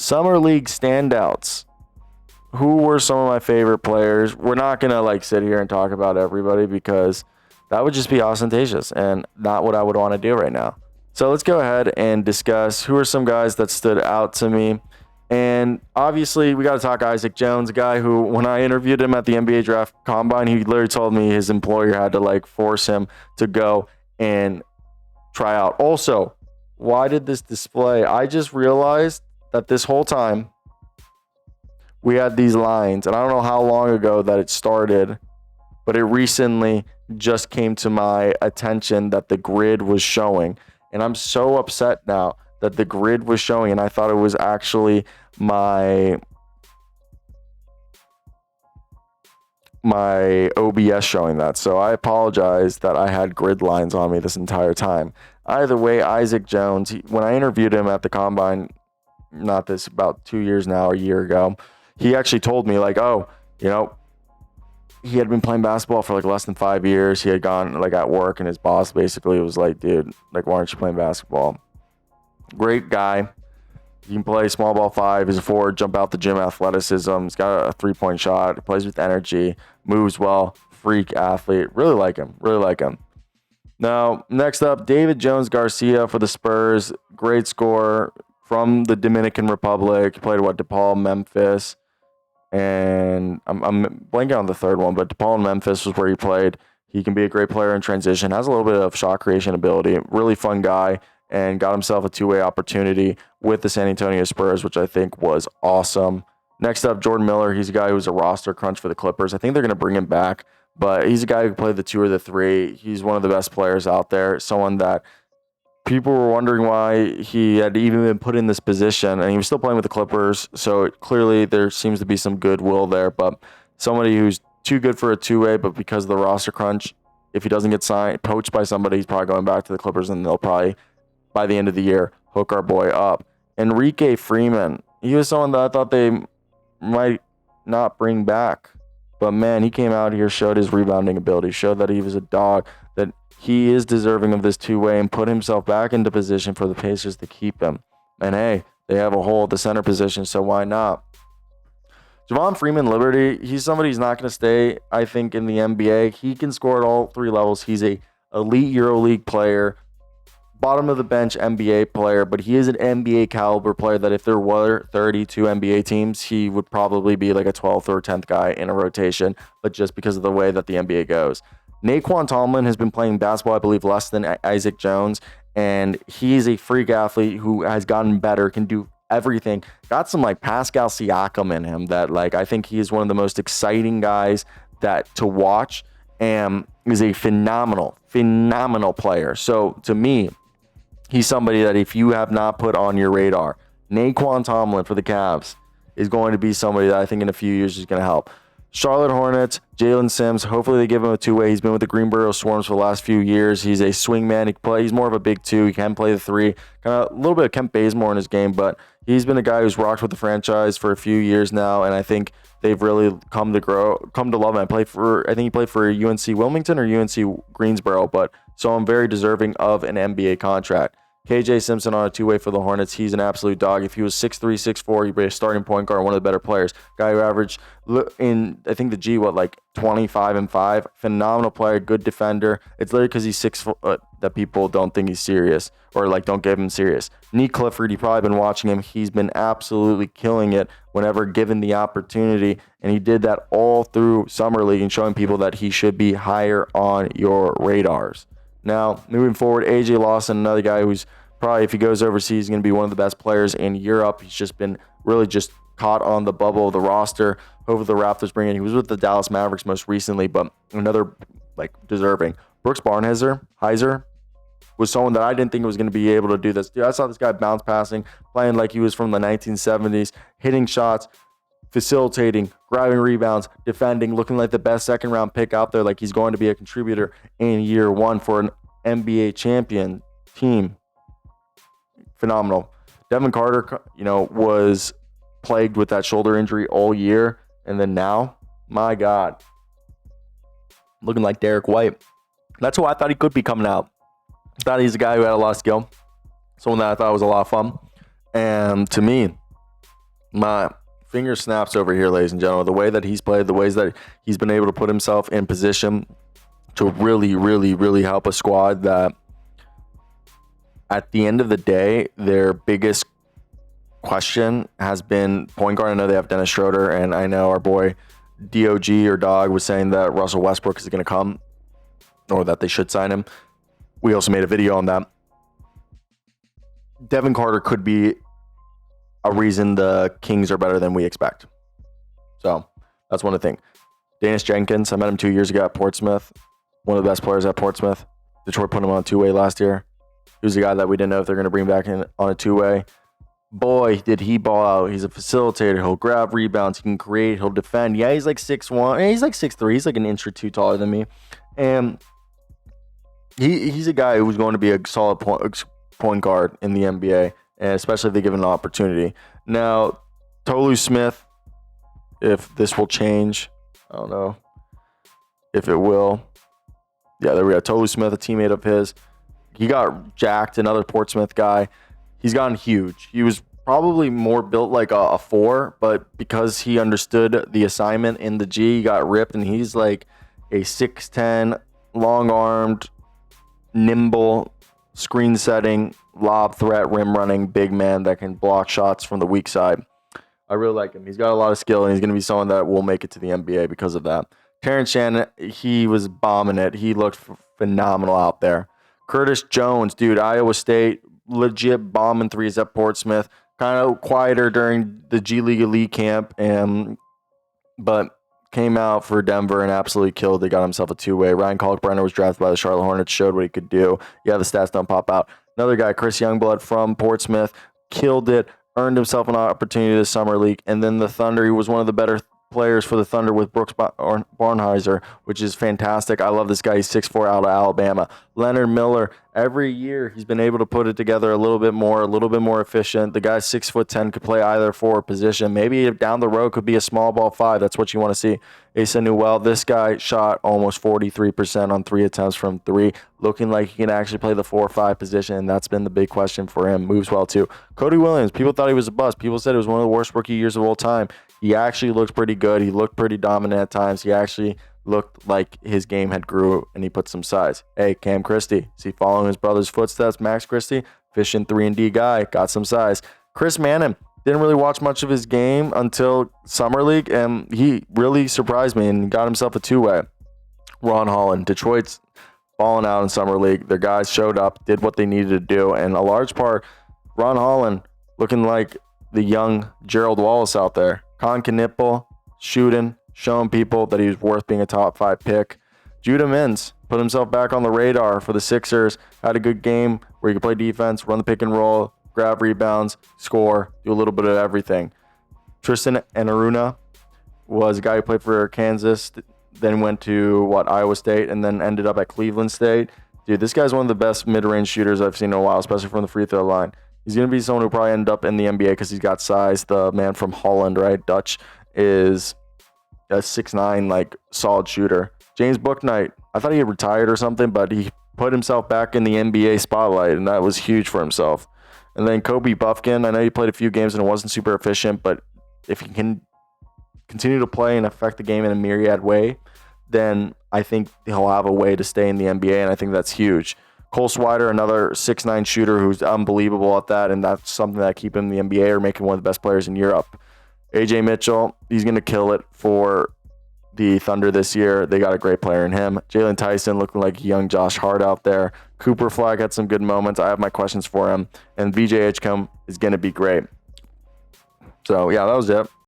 Summer League standouts. Who were some of my favorite players? We're not going to sit here and talk about everybody because that would just be ostentatious and not what I would want to do right now. So let's go ahead and discuss who are some guys that stood out to me. And obviously, we got to talk Isaac Jones, a guy who, when I interviewed him at the NBA Draft Combine, he literally told me his employer had to force him to go and try out. Also, why did this display? I just realized that this whole time we had these lines, and I don't know how long ago that it started, but it recently just came to my attention that the grid was showing. And I'm so upset now that the grid was showing, and I thought it was actually my OBS showing that. So I apologize that I had grid lines on me this entire time. Either way, Isaac Jones, when I interviewed him at the Combine, about 2 years now, or a year ago, he actually told me he had been playing basketball for less than 5 years. He had gone at work, and his boss basically was like, dude, why aren't you playing basketball? Great guy. He can play small ball 5. He's a forward, jump out the gym athleticism. He's got a 3-point shot. He plays with energy, moves well, freak athlete. Really like him. Now, next up, David Jones Garcia for the Spurs. Great scorer from the Dominican Republic. He played DePaul, Memphis. And I'm blanking on the third one, but DePaul and Memphis was where he played. He can be a great player in transition, has a little bit of shot creation ability, really fun guy, and got himself a two-way opportunity with the San Antonio Spurs, which I think was awesome. Next up, Jordan Miller. He's a guy who's a roster crunch for the Clippers. I think they're going to bring him back, but he's a guy who played the 2 or the 3. He's one of the best players out there, someone that people were wondering why he had even been put in this position, and he was still playing with the Clippers, so clearly there seems to be some goodwill there, but somebody who's too good for a two-way, but because of the roster crunch, if he doesn't get poached by somebody, he's probably going back to the Clippers, and they'll probably, by the end of the year, hook our boy up. Enrique Freeman, he was someone that I thought they might not bring back, but man, he came out here, showed his rebounding ability, showed that he was a dog, that he is deserving of this two-way, and put himself back into position for the Pacers to keep him. And hey, they have a hole at the center position, so why not? Javon Freeman Liberty, he's somebody who's not going to stay, I think, in the NBA. He can score at all 3 levels. He's a elite EuroLeague player, bottom of the bench NBA player, but he is an NBA caliber player that if there were 32 NBA teams, he would probably be like a 12th or 10th guy in a rotation, but just because of the way that the NBA goes. Naquan Tomlin has been playing basketball, I believe, less than Isaac Jones, and he's a freak athlete who has gotten better, can do everything. Got some Pascal Siakam in him that I think he is one of the most exciting guys that to watch, and is a phenomenal player. So to me, he's somebody that if you have not put on your radar, Naquan Tomlin for the Cavs is going to be somebody that I think in a few years is going to help. Charlotte Hornets, Jalen Sims, hopefully they give him a two-way. He's been with the Greenboro Swarms for the last few years. He's a swing man. He's more of a big 2. He can play the 3. Kind of a little bit of Kemp Bazemore in his game, but he's been a guy who's rocked with the franchise for a few years now, and I think they've really come to love him. I think he played for UNC Wilmington or UNC Greensboro, but so I'm very deserving of an NBA contract. KJ Simpson on a two-way for the Hornets. He's an absolute dog. If he was 6'3", 6'4", he'd be a starting point guard, one of the better players. Guy who averaged in, I think the G, 25 and 5. Phenomenal player, good defender. It's literally because he's 6 foot that people don't think he's serious or don't give him serious. Nick Clifford, you've probably been watching him. He's been absolutely killing it whenever given the opportunity, and he did that all through Summer League and showing people that he should be higher on your radars. Now, moving forward, AJ Lawson, another guy who's probably, if he goes overseas, going to be one of the best players in Europe. He's just been really just caught on the bubble of the roster. Hopefully the Raptors bring in. He was with the Dallas Mavericks most recently, but another deserving. Brooks Heiser was someone that I didn't think was going to be able to do this. Dude, I saw this guy bounce passing, playing like he was from the 1970s, hitting shots, facilitating, grabbing rebounds, defending, looking like the best second-round pick out there, like he's going to be a contributor in year 1 for an NBA champion team. Phenomenal. Devin Carter, was plagued with that shoulder injury all year, and then now, my God, looking like Derek White. That's who I thought he could be coming out. I thought he's a guy who had a lot of skill, someone that I thought was a lot of fun, and to me, My finger snaps over here, ladies and gentlemen. The way that he's played, the ways that he's been able to put himself in position to really, really, really help a squad that at the end of the day, their biggest question has been point guard. I know they have Dennis Schroeder, and I know our boy DOG or Dog was saying that Russell Westbrook is going to come, or that they should sign him. We also made a video on that. Devin Carter could be a reason the Kings are better than we expect. So that's one of the things. Dennis Jenkins, I met him 2 years ago at Portsmouth. One of the best players at Portsmouth. Detroit put him on a two-way last year. He was the guy that we didn't know if they're going to bring back in on a two-way. Boy, did he ball out. He's a facilitator. He'll grab rebounds. He can create. He'll defend. Yeah, he's like 6'1". Yeah, he's like 6'3". He's like an inch or two taller than me. And he's a guy who's going to be a solid point guard in the NBA, and especially if they give him an opportunity. Now, Tolu Smith, if this will change, I don't know if it will. Yeah, there we go. Tolu Smith, a teammate of his. He got jacked, another Portsmouth guy. He's gotten huge. He was probably more built like a 4, but because he understood the assignment in the G, he got ripped, and he's like a 6'10", long-armed, nimble, screen-setting, lob threat, rim-running, big man that can block shots from the weak side. I really like him. He's got a lot of skill, and he's going to be someone that will make it to the NBA because of that. Terrence Shannon, he was bombing it. He looked phenomenal out there. Curtis Jones, dude, Iowa State, legit bombing threes at Portsmouth. Kind of quieter during the G League Elite camp, but came out for Denver and absolutely killed. They got himself a two-way. Ryan Kalkbrenner was drafted by the Charlotte Hornets, showed what he could do. Yeah, the stats don't pop out. Another guy, Chris Youngblood from Portsmouth, killed it, earned himself an opportunity this summer league. And then the Thunder, he was one of the better players for the Thunder with Brooks Barnheiser, which is fantastic. I love this guy. He's 6'4", out of Alabama. Leonard Miller, every year he's been able to put it together a little bit more efficient. The guy's 6'10", could play either forward position. Maybe down the road could be a small ball 5. That's what you want to see. Asa Newell, this guy shot almost 43% on 3 attempts from 3, looking like he can actually play the 4 or 5 position, and that's been the big question for him. Moves well too. Cody Williams, people thought he was a bust. People said it was one of the worst rookie years of all time. He actually looked pretty good. He looked pretty dominant at times. He actually looked like his game had grew, and he put some size. Hey, Cam Christie, is he following his brother's footsteps? Max Christie, fishing 3-and-D guy, got some size. Chris Manning, didn't really watch much of his game until Summer League, and he really surprised me and got himself a two-way. Ron Holland, Detroit's balling out in Summer League. Their guys showed up, did what they needed to do, and a large part, Ron Holland looking like the young Gerald Wallace out there. Con Knipple, shooting, showing people that he was worth being a top 5 pick. Judah Mintz put himself back on the radar for the Sixers, had a good game where he could play defense, run the pick and roll, grab rebounds, score, do a little bit of everything. Tristan Enaruna was a guy who played for Kansas, then went to, Iowa State, and then ended up at Cleveland State. Dude, this guy's one of the best mid-range shooters I've seen in a while, especially from the free throw line. He's going to be someone who probably end up in the NBA because he's got size. The man from Holland, right? Dutch is a 6'9", like, solid shooter. James Bouknight, I thought he had retired or something, but he put himself back in the NBA spotlight, and that was huge for himself. And then Kobe Buffkin, I know he played a few games and it wasn't super efficient, but if he can continue to play and affect the game in a myriad way, then I think he'll have a way to stay in the NBA, and I think that's huge. Cole Swider, another 6'9" shooter who's unbelievable at that, and that's something that keep him in the NBA or make him one of the best players in Europe. AJ Mitchell, he's going to kill it for the Thunder this year. They got a great player in him. Jalen Tyson looking like young Josh Hart out there. Cooper Flag had some good moments. I have my questions for him. And VJ Edgecombe is going to be great. So, yeah, that was it.